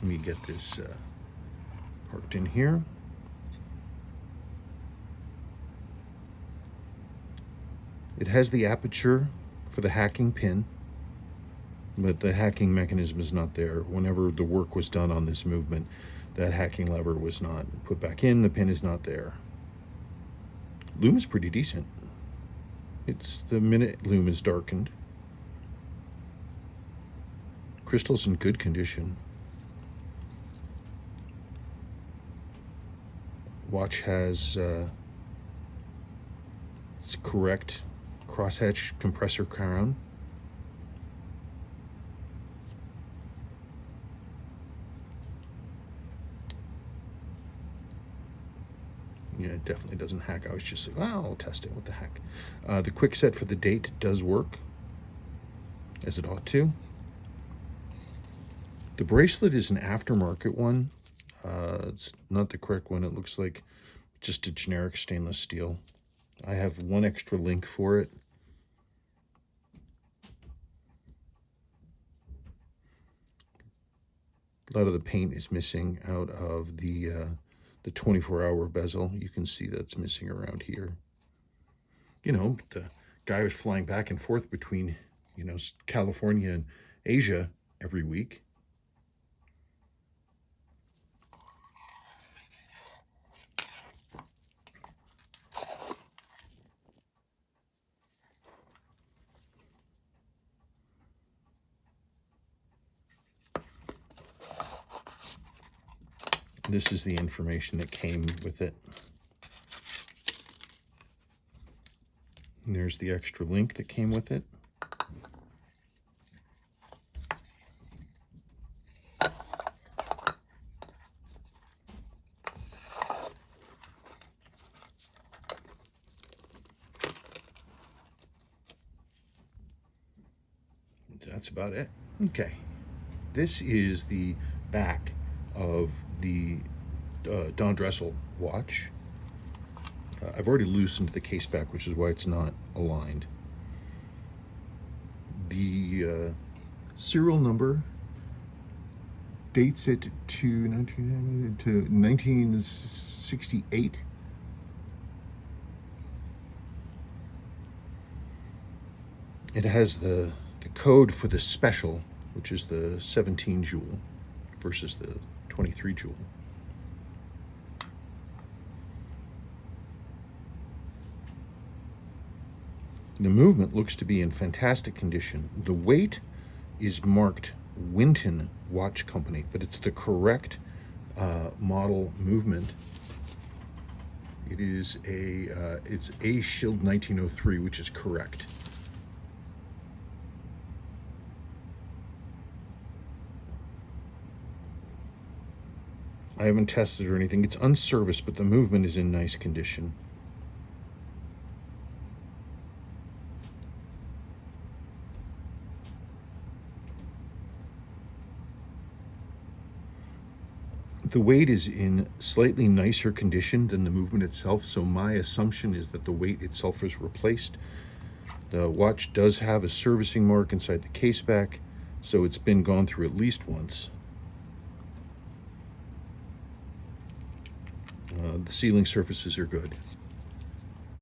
me get this parked in here. It has the aperture for the hacking pin, but the hacking mechanism is not there. Whenever the work was done on this movement, that hacking lever was not put back in. The pin is not there. Lume is pretty decent. It's the minute lume is darkened. Crystal's in good condition. Watch has its correct crosshatch compressor crown. Yeah, it definitely doesn't hack. I was just like, well, I'll test it. What the heck? The quickset for the date does work, as it ought to. The bracelet is an aftermarket one. It's not the correct one. It looks like just a generic stainless steel. I have one extra link for it. A lot of the paint is missing out of the 24-hour bezel. You can see that's missing around here. You know, the guy was flying back and forth between, you know, California and Asia every week. This is the information that came with it. And there's the extra link that came with it. That's about it. Okay. This is the back of the Don Dressel watch. I've already loosened the case back, which is why it's not aligned. The serial number dates it to 1968. It has the code for the special, which is the 17 joule versus the 23 joule. The movement looks to be in fantastic condition. The weight is marked Winton Watch Company, but it's the correct model movement. It is it's A Shield 1903, which is correct. I haven't tested or anything. It's unserviced, but the movement is in nice condition. The weight is in slightly nicer condition than the movement itself, so my assumption is that the weight itself is replaced. The watch does have a servicing mark inside the case back, so it's been gone through at least once. The sealing surfaces are good.